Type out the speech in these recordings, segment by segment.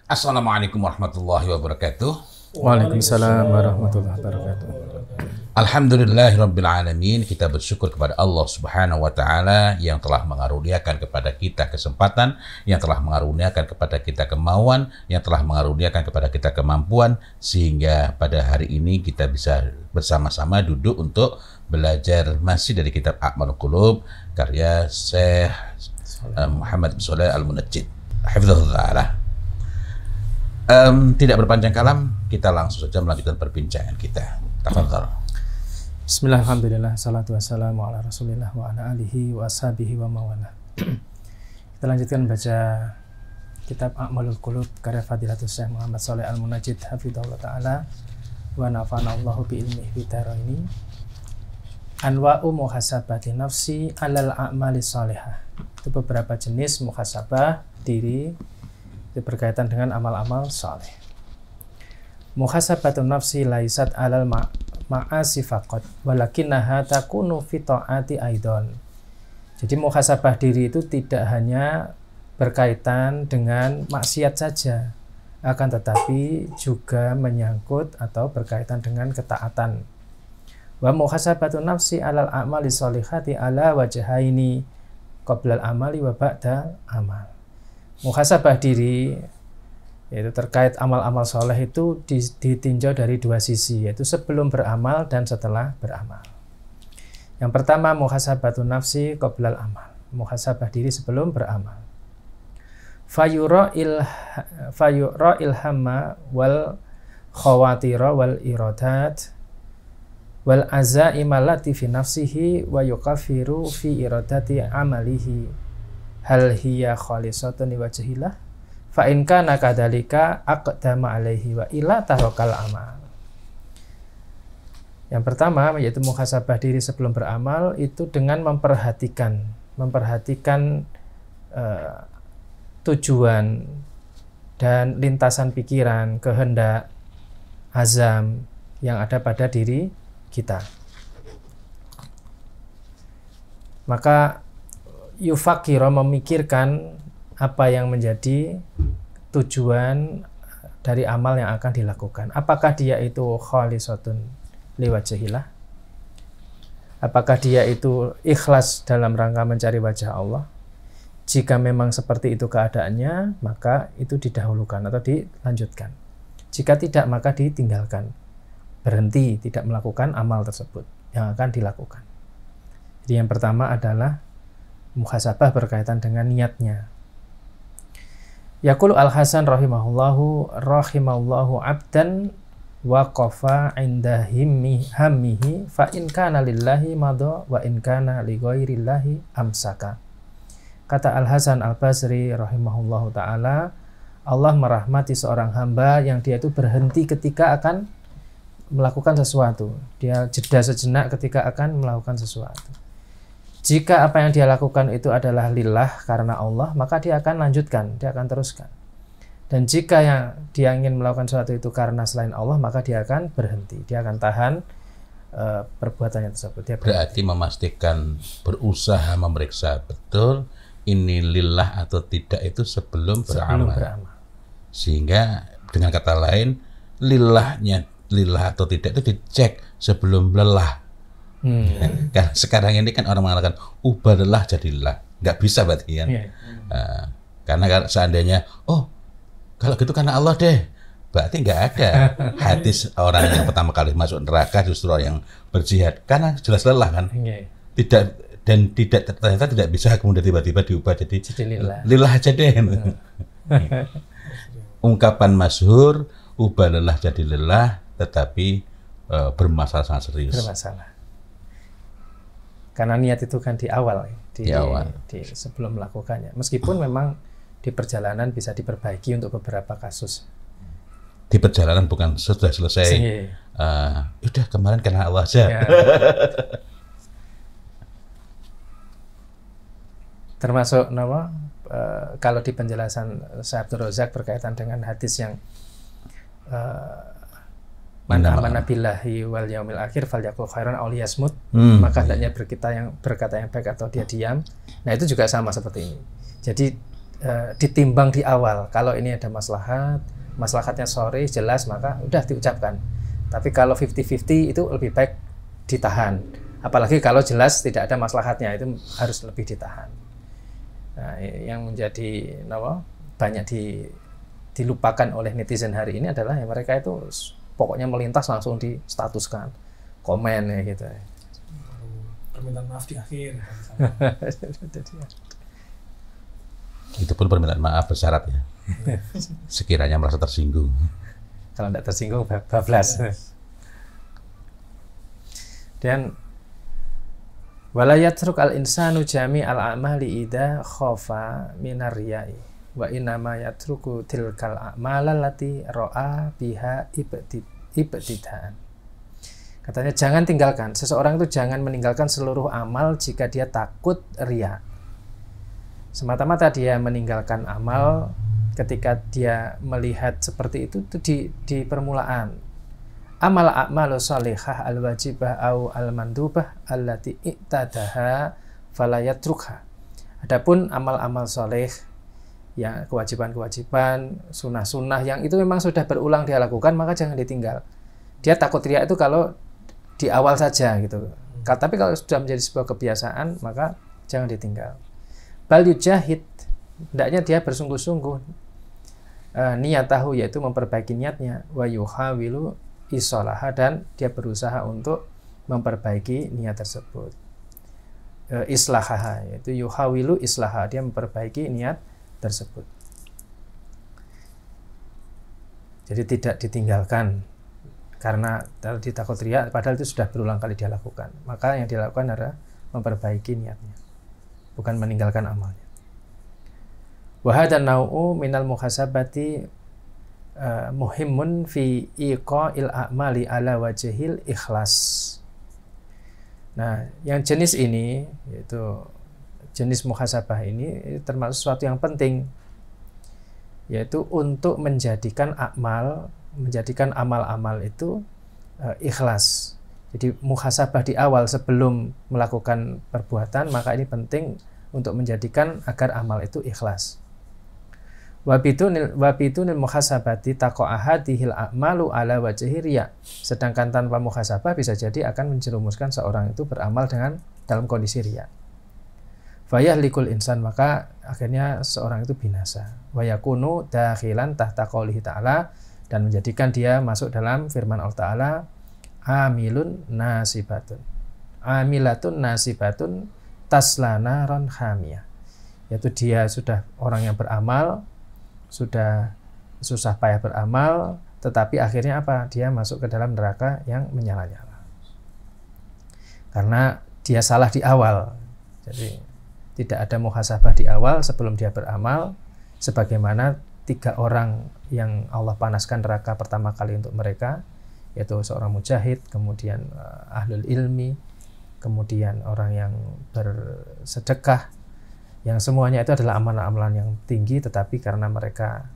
Assalamualaikum warahmatullahi wabarakatuh. Waalaikumsalam warahmatullahi wabarakatuh. Alhamdulillahirabbil alamin. Kita bersyukur kepada Allah Subhanahu wa taala yang telah mengaruniakan kepada kita kesempatan, yang telah mengaruniakan kepada kita kemauan, yang telah mengaruniakan kepada kita kemampuan sehingga pada hari ini kita bisa bersama-sama duduk untuk belajar masih dari kitab A'malul Qulub karya Syekh Muhammad bin Shalih Al-Munajjid. Hafizahullah taala. Tidak berpanjang kalam, kita langsung saja melanjutkan perbincangan kita. Tafadhal. Bismillah, alhamdulillah, salatu wassalamu ala rasulillah wa ala alihi wa ashabihi wa mawala. Kita lanjutkan baca kitab A'malul Qulub karya Fadilatul Syekh Muhammad Shalih Al-Munajjid hafizahullah ta'ala wa nafa'ana Allahu bi ilmihi bidaraini. Anwa'u muhasabati nafsi alal a'mali shalihah. Itu beberapa jenis muhasabah diri berkaitan dengan amal-amal saleh. Muhasabatun nafsi laisat alal ma'asi faqat walakinnaha takunu fi ta'ati aidan. Jadi muhasabah diri itu tidak hanya berkaitan dengan maksiat saja, akan tetapi juga menyangkut atau berkaitan dengan ketaatan. Wa muhasabatun nafsi alal a'mali shalihati ala wajhaini qablal amali wa ba'dal amal. Muhasabah diri yaitu terkait amal-amal soleh itu ditinjau dari dua sisi, yaitu sebelum beramal dan setelah beramal. Yang pertama muhasabatun nafsi qoblal amal, muhasabah diri sebelum beramal. Fayura ilhamma wal khawatira wal iradat wal azaima lati fi nafsihi wa yukafiru fi iradati amalihi. Hal hiya khalisatun liwajhillah fa in kana kadzalika aqdama alaihi wa illa tarakal amal. Yang pertama yaitu muhasabah diri sebelum beramal itu dengan memperhatikan tujuan dan lintasan pikiran, kehendak, azam yang ada pada diri kita. Maka yufakiro memikirkan apa yang menjadi tujuan dari amal yang akan dilakukan. Apakah dia itu khalisatun liwajhillah? Apakah dia itu ikhlas dalam rangka mencari wajah Allah? Jika memang seperti itu keadaannya, maka itu didahulukan atau dilanjutkan. Jika tidak, maka ditinggalkan. Berhenti, tidak melakukan amal tersebut yang akan dilakukan. Jadi yang pertama adalah muhasabah berkaitan dengan niatnya. Yaqulu Al-Hasan rahimahullahu abdan waqafa inda hammihi fa in kana lillahi madha wa in kana li ghairillahi amsaka. Kata Al-Hasan Al-Basri rahimahullahu taala, Allah merahmati seorang hamba yang dia itu berhenti ketika akan melakukan sesuatu. Dia jeda sejenak ketika akan melakukan sesuatu. Jika apa yang dia lakukan itu adalah lillah karena Allah, maka dia akan lanjutkan, dia akan teruskan. Dan jika yang dia ingin melakukan sesuatu itu karena selain Allah, maka dia akan berhenti, dia akan tahan perbuatannya tersebut. Dia berarti memastikan, berusaha memeriksa betul ini lillah atau tidak itu sebelum beramal. Sehingga dengan kata lain, lillah atau tidak itu dicek sebelum lelah. Kan sekarang ini kan orang mengatakan ubah lelah jadi lelah, nggak bisa berarti kan? Karena seandainya kalau gitu karena Allah deh, berarti nggak ada hadis orang yang pertama kali masuk neraka justru orang yang berjihad karena jelas lelah kan? Tidak ternyata tidak bisa kemudian tiba-tiba diubah jadi lillah aja deh. Ungkapan masyhur ubah lelah jadi lelah, tetapi bermasalah sangat serius. Bermasalah. Karena niat itu kan di awal, sebelum melakukannya. Meskipun memang di perjalanan bisa diperbaiki untuk beberapa kasus. Di perjalanan bukan sudah selesai. Udah kemarin karena Allah aja. Ya. Termasuk kalau di penjelasan Syekh Abdul Razak berkaitan dengan hadis yang Man amana billahi wal yaumil akhir falyaqul khairan aw liyasmut, maka hendaknya berkata yang baik atau dia diam. Nah, itu juga sama seperti ini. Jadi ditimbang di awal. Kalau ini ada maslahatnya sore jelas, maka udah diucapkan. Tapi kalau 50-50 itu lebih baik ditahan. Apalagi kalau jelas tidak ada maslahatnya, itu harus lebih ditahan. Nah, yang menjadi banyak dilupakan oleh netizen hari ini adalah mereka itu pokoknya melintas langsung distatuskan, komen ya gitu. Permintaan maaf di akhir. Itu pun permintaan maaf bersyarat ya. Sekiranya merasa tersinggung. Kalau tidak tersinggung bablas. Dan wala yatruk al-insanu jami al-a'mali idza khafa minar riya'i wa innama yatruku tilkal a'mal allati ra'a biha ibtidaan. Katanya seseorang itu jangan meninggalkan seluruh amal jika dia takut riya. Semata-mata dia meninggalkan amal ketika dia melihat seperti itu di permulaan. Amal a'malu shalihah al-wajibah au al-mandubah allati i'tadaha fala yatrukha. Adapun amal-amal soleh, ya kewajiban-kewajiban, sunnah-sunnah yang itu memang sudah berulang dia lakukan, maka jangan ditinggal. Dia takut riya itu kalau di awal saja gitu. Tapi kalau sudah menjadi sebuah kebiasaan, maka jangan ditinggal. Bal yujahid, hendaknya dia bersungguh-sungguh niyatahu, yaitu memperbaiki niatnya, wa yuhawilu isolaha, dan dia berusaha untuk memperbaiki niat tersebut. Islahaha, yaitu yuhawilu islaha, dia memperbaiki niat tersebut. Jadi tidak ditinggalkan karena tadi takut riya, padahal itu sudah berulang kali dia lakukan. Maka yang dilakukan adalah memperbaiki niatnya, bukan meninggalkan amalnya. Wa hadha nau'u minal muhasabati muhimun fi iqa'il a'mali ala wajhil ikhlas. Nah, yang jenis ini, yaitu jenis muhasabah ini termasuk sesuatu yang penting, yaitu untuk menjadikan amal-amal itu ikhlas. Jadi muhasabah di awal sebelum melakukan perbuatan, maka ini penting untuk menjadikan agar amal itu ikhlas. Wabitunil muhasabati taqa'ahadihil a'malu ala wajhi riya. Sedangkan tanpa muhasabah bisa jadi akan menjerumuskan seorang itu beramal dalam kondisi riya. Fayahlikul insan, maka akhirnya seorang itu binasa. Wa yakunu dakhilan tahta qoulihi ta'ala, dan menjadikan dia masuk dalam firman Allah Ta'ala, amilatun nasibatun taslana ron hamiyah, yaitu dia sudah orang yang beramal, sudah susah payah beramal, tetapi akhirnya apa? Dia masuk ke dalam neraka yang menyala-nyala karena dia salah di awal. Jadi tidak ada muhasabah di awal sebelum dia beramal, sebagaimana 3 orang yang Allah panaskan neraka pertama kali untuk mereka, yaitu seorang mujahid, kemudian ahlul ilmi, kemudian orang yang bersedekah, yang semuanya itu adalah amalan-amalan yang tinggi, tetapi karena mereka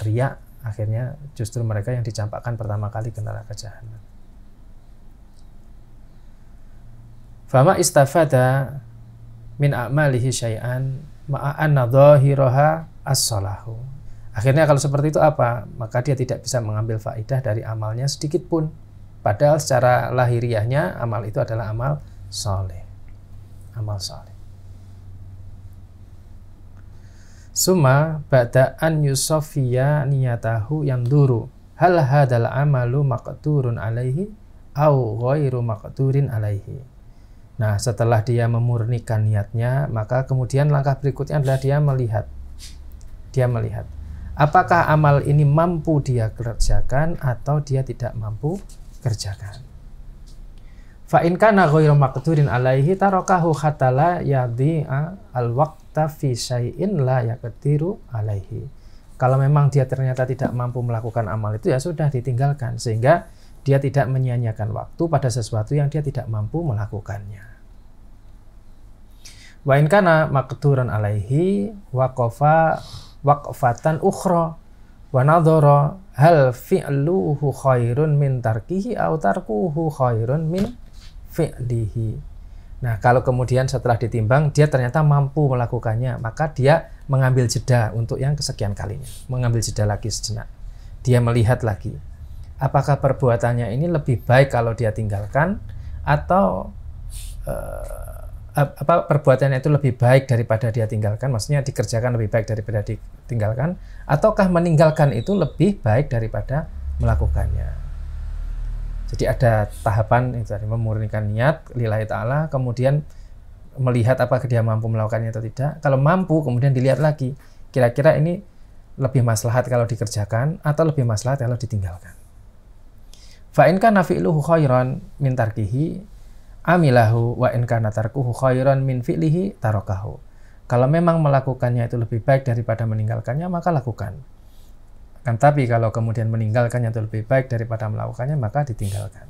riya, akhirnya justru mereka yang dicampakkan pertama kali ke neraka jahanam. Fama istafada min a'malihi syai'an ma'anna dhahiraha as-salahu. Akhirnya kalau seperti itu apa? Maka dia tidak bisa mengambil faidah dari amalnya sedikit pun. Padahal secara lahiriahnya amal itu adalah amal soleh. Amal soleh. Summa ba'da an yusofiya niyatahu yanduru hal hadal amalu maqturun alaihi au ghairu maqturin alaihi. Nah, setelah dia memurnikan niatnya, maka kemudian langkah berikutnya adalah dia melihat apakah amal ini mampu dia kerjakan atau dia tidak mampu kerjakan. Fa in kana ghairu maqturin alaihi tarakahu hatta la yadhi'a al-waqta fi syai'in la yaqdiru alaihi. Kalau memang dia ternyata tidak mampu melakukan amal itu, ya sudah ditinggalkan, sehingga dia tidak menyia-nyiakan waktu pada sesuatu yang dia tidak mampu melakukannya. Wa in kana maqturan alaihi waqafa waqfatan ukhra wa nadhara hal fi'luhu khairun min tarkihi aw tarkuhu khairun min fi'lihi. Nah, kalau kemudian setelah ditimbang dia ternyata mampu melakukannya, maka dia mengambil jeda untuk yang kesekian kalinya, mengambil jeda lagi sejenak. Dia melihat lagi, apakah perbuatannya ini lebih baik kalau dia tinggalkan, atau perbuatannya itu lebih baik daripada dia tinggalkan, maksudnya dikerjakan lebih baik daripada ditinggalkan, ataukah meninggalkan itu lebih baik daripada melakukannya. Jadi ada tahapan itu tadi, memurnikan niat lillahi ta'ala, kemudian melihat apakah dia mampu melakukannya atau tidak. Kalau mampu, kemudian dilihat lagi, kira-kira ini lebih maslahat kalau dikerjakan atau lebih maslahat kalau ditinggalkan. Fa in kana fi'luhu khairan min tarkihi amilahu wa in kana tarkuhu khairan min fi'lihi tarakahu. Kalau memang melakukannya itu lebih baik daripada meninggalkannya, maka lakukan. Kan tapi kalau kemudian meninggalkannya itu lebih baik daripada melakukannya, maka ditinggalkan.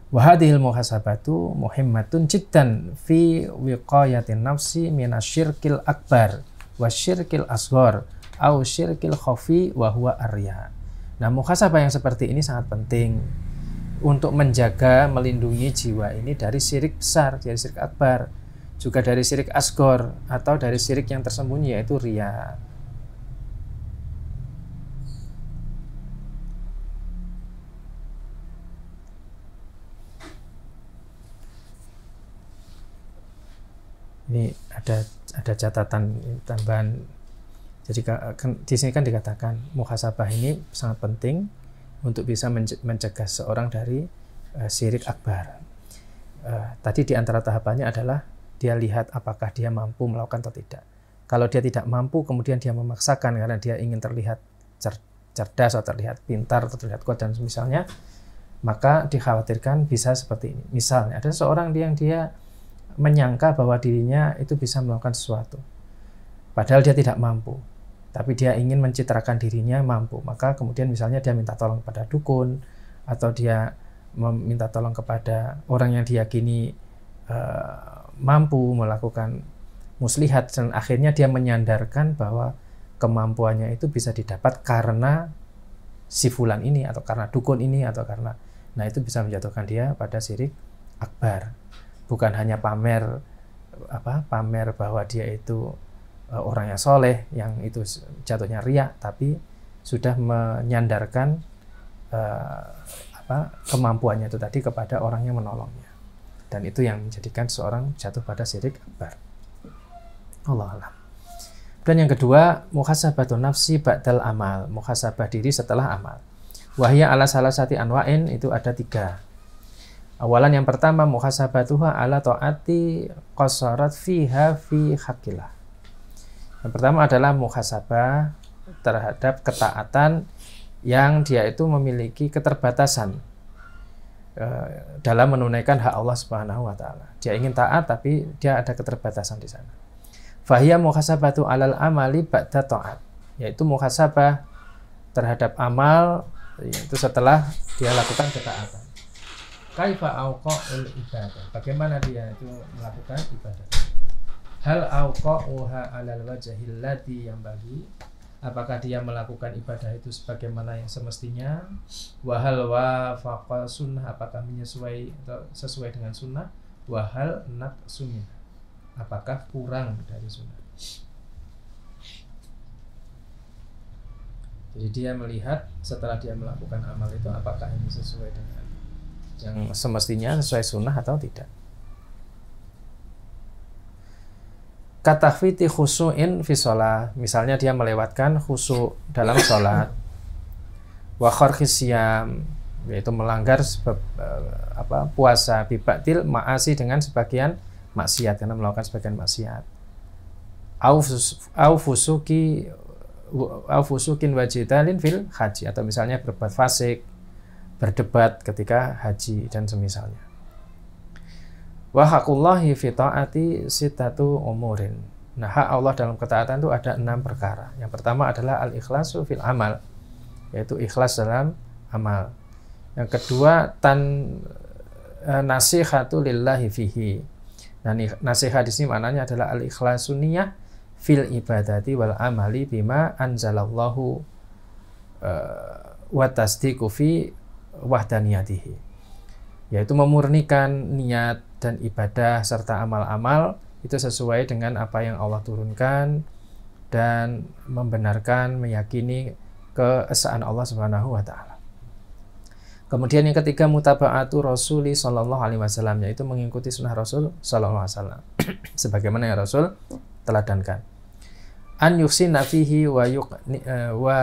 Wa hadhil muhasabatu muhimmatun jiddan fi wiqayatin nafsi minasyirkil akbar wa syirkil asghar au syirkil khafi wa huwa arya. Nah, muhasabah yang seperti ini sangat penting untuk menjaga, melindungi jiwa ini dari syirik besar, dari syirik akbar, juga dari syirik asghar atau dari syirik yang tersembunyi, yaitu riya. Ini ada catatan tambahan. Jadi di sini kan dikatakan muhasabah ini sangat penting untuk bisa mencegah seorang dari syirik akbar. Tadi di antara tahapannya adalah dia lihat apakah dia mampu melakukan atau tidak. Kalau dia tidak mampu, kemudian dia memaksakan karena dia ingin terlihat cerdas atau terlihat pintar atau terlihat kuat dan misalnya, maka dikhawatirkan bisa seperti ini. Misalnya ada seorang yang dia menyangka bahwa dirinya itu bisa melakukan sesuatu, padahal dia tidak mampu, tapi dia ingin mencitrakan dirinya mampu, maka kemudian misalnya dia minta tolong kepada dukun, atau dia meminta tolong kepada orang yang diyakini mampu melakukan muslihat, dan akhirnya dia menyandarkan bahwa kemampuannya itu bisa didapat karena si fulan ini, atau karena dukun ini, atau karena, nah itu bisa menjatuhkan dia pada syirik akbar. Bukan hanya pamer bahwa dia itu orang yang soleh, yang itu jatuhnya riya, tapi sudah menyandarkan kemampuannya itu tadi kepada orang yang menolongnya, dan itu yang menjadikan seorang jatuh pada syirik akbar. Allah alam. Dan yang kedua, muhasabatun nafsi ba'dal amal, muhasabah diri setelah amal. Wahya ala salasati anwa'in, itu ada 3. Awalan yang pertama, muhasabatuha ala ta'ati qasarat fiha fi haqqillah. Yang pertama adalah muhasabah terhadap ketaatan yang dia itu memiliki keterbatasan dalam menunaikan hak Allah Subhanahu wa taala. Dia ingin taat tapi dia ada keterbatasan di sana. Fahiya muhasabatu alal amali ba'da ta'at, yaitu muhasabah terhadap amal yaitu setelah dia lakukan ketaatan. Kaifa auqa'ul ibadah, bagaimana dia itu melakukan ibadah. Hal auqa'uha alal wajhil ladzi yanbaghi, apakah dia melakukan ibadah itu sebagaimana yang semestinya. Wahal wafaqa sunnah, apakah sesuai dengan sunnah. Wahal naqsunya, apakah kurang dari sunnah. Jadi dia melihat setelah dia melakukan amal itu apakah ini sesuai dengan yang semestinya, sesuai sunnah atau tidak. Katahfiti khusu'in fi sholat, misalnya dia melewatkan khusu' dalam sholat. Wa kharkhis siyam, yaitu melanggar puasa, bibatil ma'asi, dengan sebagian maksiat, karena melakukan sebagian maksiat. Au fusukin wajidalin fil haji, atau misalnya berbuat fasik, berdebat ketika haji dan semisalnya. Wa haqqullahi fi ta'ati sittatu umurin. Nah, hak Allah dalam ketaatan itu ada 6 perkara. Yang pertama adalah al-ikhlasu fil amal, yaitu ikhlas dalam amal. Yang kedua, nasihatu lillahi fihi. Nah, nasihat di sini maknanya adalah al-ikhlasu niyah fil ibadati wal amali bima anzalallahu wa tasdiqu fi wahdaniyatihi. yaitu memurnikan niat dan ibadah serta amal-amal itu sesuai dengan apa yang Allah turunkan dan membenarkan, meyakini keesaan Allah Subhanahu wa taala. Kemudian yang ketiga, mutaba'atu Rasuli sallallahu alaihi wasallam, yaitu mengikuti sunnah Rasul sallallahu alaihi wasallam sebagaimana yang Rasul teladankan. An yuhsina fihi wa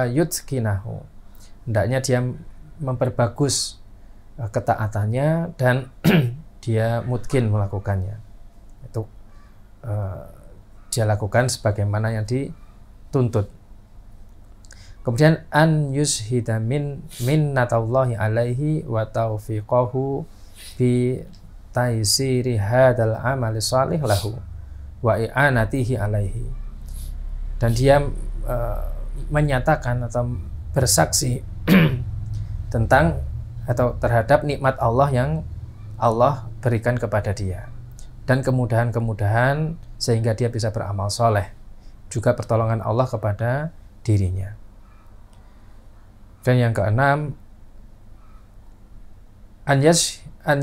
yutqinahu. Hendaknya dia memperbagus ketaatannya dan dia mutkin melakukannya. Itu dia lakukan sebagaimana yang dituntut. Kemudian an yushhida minnatallahi alaihi wa taufiqahu bi taisiri hadal amali salih lahu wa i'anatihi alaihi. Dan dia menyatakan atau bersaksi tentang atau terhadap nikmat Allah yang Allah berikan kepada dia dan kemudahan-kemudahan sehingga dia bisa beramal soleh, juga pertolongan Allah kepada dirinya. Dan yang keenam, an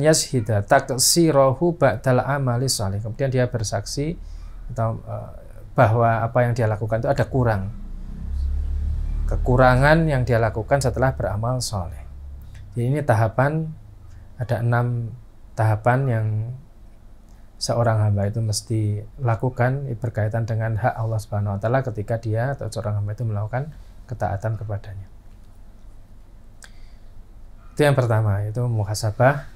yashhida taksirahu ba'dal amali salih. Kemudian dia bersaksi atau bahwa apa yang dia lakukan itu ada kekurangan yang dia lakukan setelah beramal soleh. Jadi ini tahapan, ada 6 tahapan yang seorang hamba itu mesti lakukan berkaitan dengan hak Allah Subhanahu wa taala ketika dia atau seorang hamba itu melakukan ketaatan kepadanya. Itu yang pertama, itu muhasabah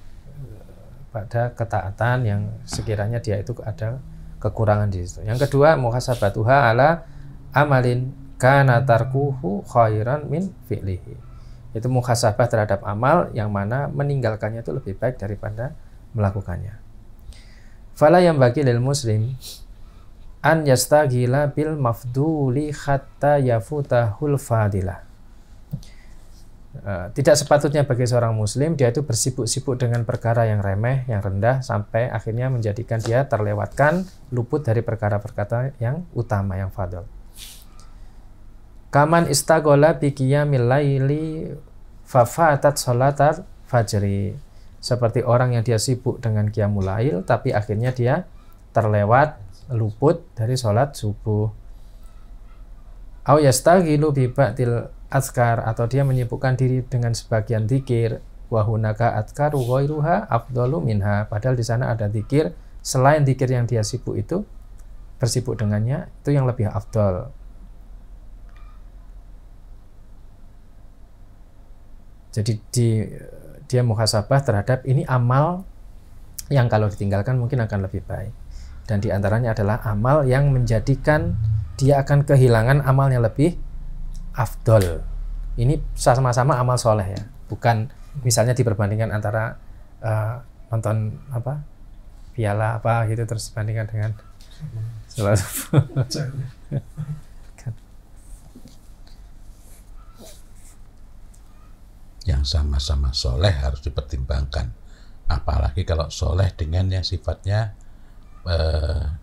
pada ketaatan yang sekiranya dia itu ada kekurangan di situ. Yang kedua, muhasabatuha ala amalin kana tarkuhu khairan min fi'lihi. Itu muhasabah terhadap amal yang mana meninggalkannya itu lebih baik daripada melakukannya. Fala yang bagi lil muslim an yastaghila bil mafduli hatta yafutahul fadilah. Tidak sepatutnya bagi seorang muslim dia itu bersibuk-sibuk dengan perkara yang remeh, yang rendah, sampai akhirnya menjadikan dia terlewatkan, luput dari perkara-perkara yang utama, yang fadl. Kaman istagola bi qiyamil laili fafatat sholatat fajri. Seperti orang yang dia sibuk dengan qiyamul lail tapi akhirnya dia terlewat, luput dari sholat subuh. Au yastaghilu bi ba'dil azkar, atau dia menyibukkan diri dengan sebagian zikir, wa hunaka azkaru ghairuha afdalu minha, padahal di sana ada zikir selain zikir yang dia sibuk itu, bersibuk dengannya, itu yang lebih afdal. Jadi dia muhasabah terhadap ini amal yang kalau ditinggalkan mungkin akan lebih baik, dan diantaranya adalah amal yang menjadikan dia akan kehilangan amal yang lebih afdol. Ini sama-sama amal soleh ya, bukan misalnya diperbandingkan antara nonton apa piala apa gitu terus dibandingkan dengan sholat subuh. Yang sama-sama soleh harus dipertimbangkan, apalagi kalau soleh dengan yang sifatnya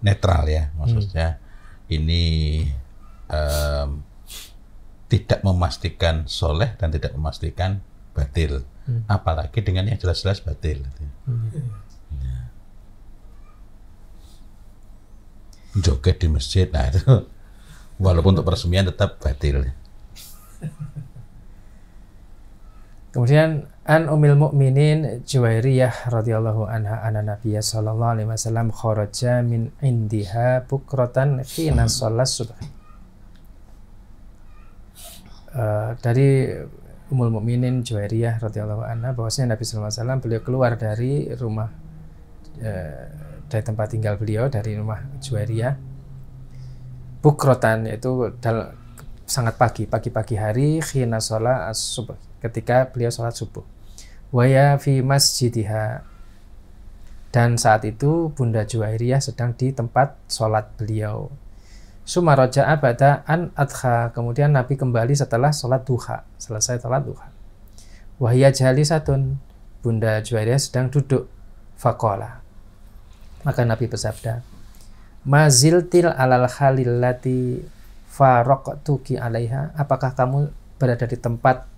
netral ya, maksudnya ini tidak memastikan soleh dan tidak memastikan batil, apalagi dengan yang jelas-jelas batil. Ya. Joget di masjid, nah itu walaupun untuk peresmian tetap batil. Kemudian an Ummul Mukminin Juwairiyah radhiyallahu anha anna Nabiyya sallallahu alaihi wasallam kharaja min indiha bukratan hina shalas subh. Dari Ummul Mukminin Juwairiyah radhiyallahu anha bahwasanya Nabi sallallahu alaihi wasallam beliau keluar dari rumah dari tempat tinggal beliau, dari rumah Juwairiyah bukrotan, yaitu sangat pagi hari, hina shalas subh, ketika beliau sholat subuh. Waya fi masjidiha, dan saat itu Bunda Juwairiyah sedang di tempat sholat beliau. Summa raja'a ba'da an adha, kemudian Nabi kembali setelah sholat duha, selesai sholat duha. Wahya jalisatun, Bunda Juwairiyah sedang duduk. Faqala, maka Nabi bersabda, maziltil alal khalillati faraqtuki alaiha, apakah kamu berada di tempat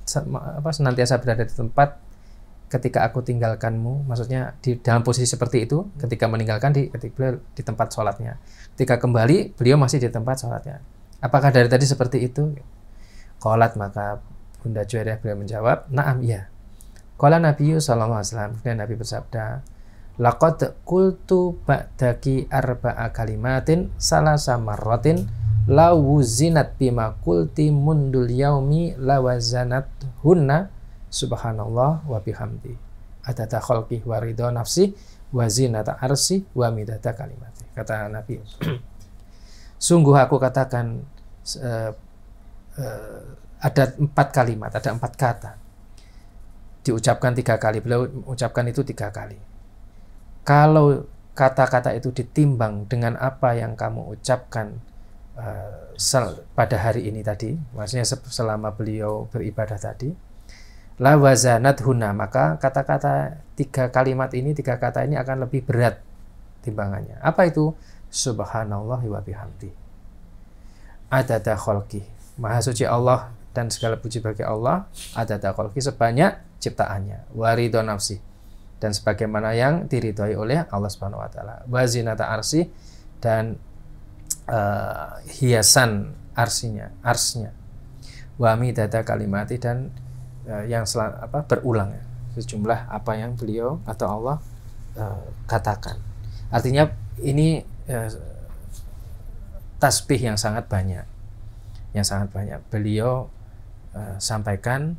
senantiasa berada di tempat ketika aku tinggalkanmu, maksudnya di dalam posisi seperti itu, ketika meninggalkan ketika di tempat sholatnya, ketika kembali beliau masih di tempat sholatnya. Apakah dari tadi seperti itu? Qalat, maka Bunda Juwairiyah beliau menjawab, na'am, iya. Qala Nabiyyu sallallahu alaihi wasallam, dan Nabi bersabda, laqad qultu ba'daki arba'a kalimatin salasa marratin la wuzinat bima qulti mundul yaumi la wazanat hunna subhanallah wa bihamdi adada khalqi wa ridha nafsi wa zinata arsi wa midada kalimati. Kata Nabi, sungguh aku katakan ada 4 kalimat, ada 4 kata diucapkan 3 kali. Beliau ucapkan itu 3 kali. Kalau kata-kata itu ditimbang dengan apa yang kamu ucapkan pada hari ini tadi, maksudnya selama beliau beribadah tadi, la wazanat huna, maka kata-kata 3 kalimat ini, 3 kata ini akan lebih berat timbangannya. Apa itu? Subhanallah wa bihamdi adada khalqi, maha suci Allah dan segala puji bagi Allah, adada khalqi, sebanyak ciptaannya, wa ridha nafsi, dan sebagaimana yang diridhoi oleh Allah Subhanahu wa taala, wa zinata arsi, dan hiasan arsnya, wa midada kalimati, dan yang berulang ya, sejumlah apa yang beliau atau Allah katakan. Artinya ini tasbih yang sangat banyak, beliau sampaikan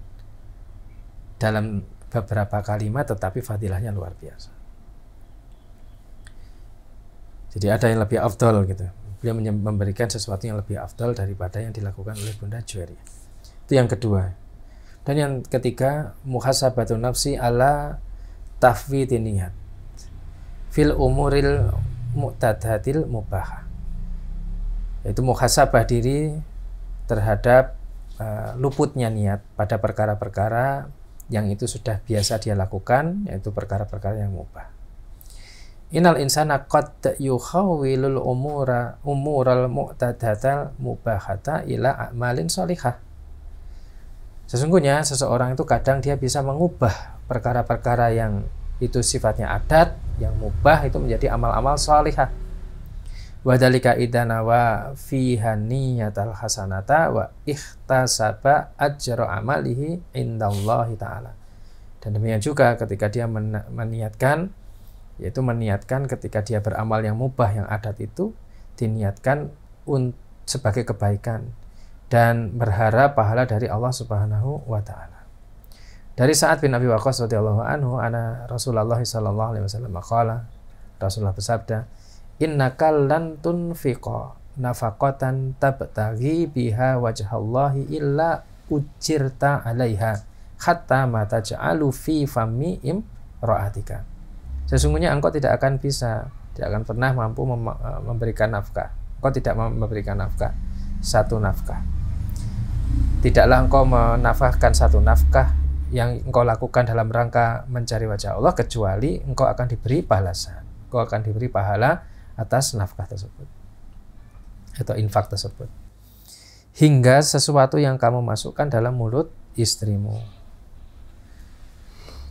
dalam beberapa kalimat, tetapi fadilahnya luar biasa. Jadi ada yang lebih afdal gitu. Beliau memberikan sesuatu yang lebih afdal daripada yang dilakukan oleh Bunda Juwairiyah. Itu yang kedua. Dan yang ketiga, muhasabatun nafsi ala tafwidin niyat fil umuril mu'tadatil mubahah. Yaitu muhasabah diri terhadap luputnya niat pada perkara-perkara yang itu sudah biasa dia lakukan, yaitu perkara-perkara yang mubah. Innal insana qad yukhawwilul umural mu'tadatal mubahata ila a'malin sholihah. Sesungguhnya seseorang itu kadang dia bisa mengubah perkara-perkara yang itu sifatnya adat, yang mubah itu menjadi amal-amal sholihah. Wa dzalika idana wa fiha niyatal hasanata wa ikhtasaba ajra amalihi indallahi taala. Dan demikian juga ketika dia meniatkan, yaitu meniatkan ketika dia beramal yang mubah, yang adat itu diniatkan sebagai kebaikan dan berharap pahala dari Allah Subhanahu wa taala. Dari Sa'ad bin Abi Waqqas radhiyallahu anhu, ana Rasulullah sallallahu alaihi wasallam qala, Rasulullah bersabda, innaka lan tunfiqa nafaqatan tabtaghi biha wajhallahi illa ujirta 'alaiha hatta ma taj'alu fi fammi imra'atika. Sesungguhnya engkau tidak akan pernah mampu memberikan nafkah. Engkau tidak memberikan nafkah, satu nafkah. Tidaklah engkau menafkahkan satu nafkah yang engkau lakukan dalam rangka mencari wajah Allah, kecuali engkau akan diberi balasan. Engkau akan diberi pahala atas nafkah tersebut atau infak tersebut, hingga sesuatu yang kamu masukkan dalam mulut istrimu.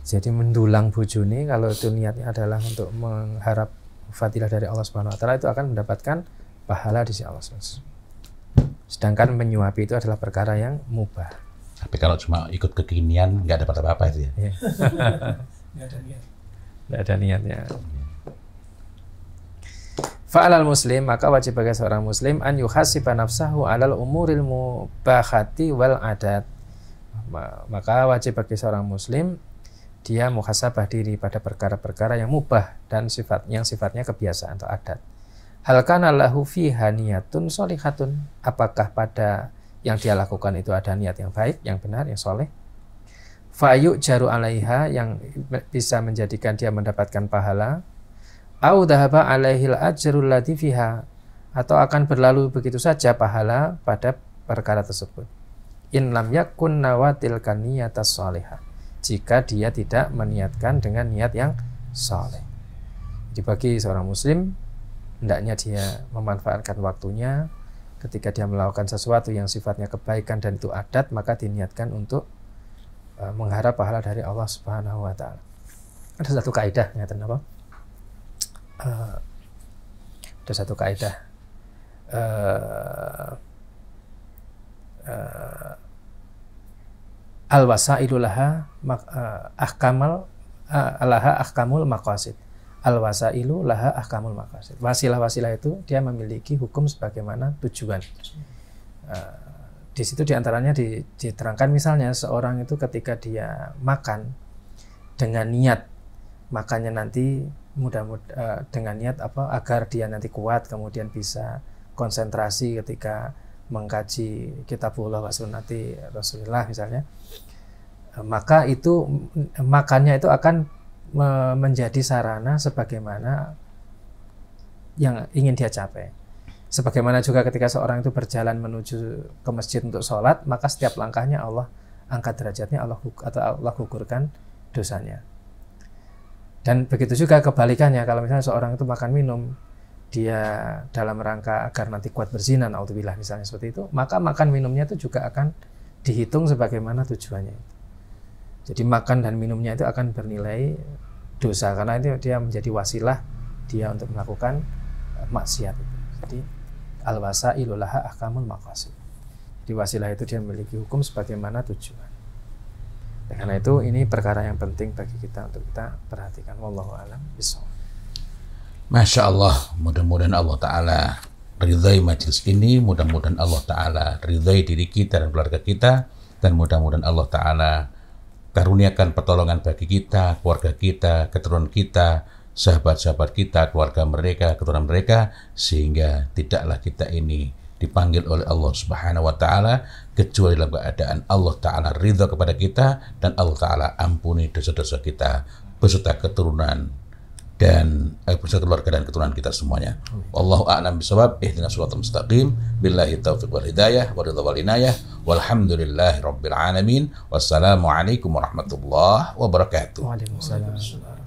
Jadi mendulang bojone, kalau itu niatnya adalah untuk mengharap fadilah dari Allah Subhanahu wa taala, itu akan mendapatkan pahala di sisi Allah SWT. Sedangkan menyuapi itu adalah perkara yang mubah. Tapi kalau cuma ikut kekinian nggak dapat apa-apa itu ya. Nggak ada niatnya. Fa'alal muslim, maka wajib bagi seorang muslim an yuhasiba nafsahu alal umuril mubahati wal adat. Maka wajib bagi seorang muslim dia muhasabah diri pada perkara-perkara yang mubah dan sifatnya kebiasaan atau adat. Hal kana lahu fiha niyatun sholihatun, apakah pada yang dia lakukan itu ada niat yang baik, yang benar, yang soleh. Fa'yu jaru alaiha, yang bisa menjadikan dia mendapatkan pahala. Au dhahaba alaihil ajrul ladzi fiha, atau akan berlalu begitu saja pahala pada perkara tersebut. In lam yakun nawatil kaniyatas sholihah, jika dia tidak meniatkan dengan niat yang soleh. Jadi bagi seorang muslim, hendaknya dia memanfaatkan waktunya ketika dia melakukan sesuatu yang sifatnya kebaikan dan itu adat, maka diniatkan untuk mengharap pahala dari Allah Subhanahu wa taala. Ada satu kaidah ngeten apa? Ada satu kaidah al-wasailu laha ahkamul maqasid. Al-wasailu laha ahkamul maqasid. Wasilah-wasilah itu dia memiliki hukum sebagaimana tujuan. Di situ diantaranya diterangkan misalnya seorang itu ketika dia makan dengan niat makannya nanti dengan niat agar dia nanti kuat, kemudian bisa konsentrasi ketika mengkaji kitabullah wa sunnati Rasulullah misalnya, maka itu makannya itu akan menjadi sarana sebagaimana yang ingin dia capai. Sebagaimana juga ketika seorang itu berjalan menuju ke masjid untuk sholat, maka setiap langkahnya Allah angkat derajatnya, Allah gugurkan dosanya. Dan begitu juga kebalikannya, kalau misalnya seorang itu makan minum, dia dalam rangka agar nanti kuat berzina, naudzubillah misalnya seperti itu, maka makan minumnya itu juga akan dihitung sebagaimana tujuannya. Jadi makan dan minumnya itu akan bernilai dosa, karena itu dia menjadi wasilah dia untuk melakukan maksiat itu. Jadi al-wasailu laha ahkamul maqasid. Di wasilah itu dia memiliki hukum sebagaimana tujuan. Karena itu ini perkara yang penting bagi kita untuk kita perhatikan. Wallahu a'lam bishawab. Masya Allah, mudah-mudahan Allah Ta'ala ridhai majelis ini, mudah-mudahan Allah Ta'ala ridhai diri kita dan keluarga kita, dan mudah-mudahan Allah Ta'ala karuniakan pertolongan bagi kita, keluarga kita, keturunan kita, sahabat-sahabat kita, keluarga mereka, keturunan mereka, sehingga tidaklah kita ini dipanggil oleh Allah Subhanahu wa Ta'ala kecuali dalam keadaan Allah Ta'ala ridha kepada kita dan Allah Ta'ala ampuni dosa-dosa kita beserta keturunan dan beserta keluarga dan keturunan kita semuanya. Wallahu a'lam bishawab. Ihdinas shiratal mustaqim. Billahi taufiq wal hidayah wa ridha wal inayah. Walhamdulillahi rabbil alamin. Wassalamu alaikum warahmatullahi wabarakatuh. Waalaikumsalam.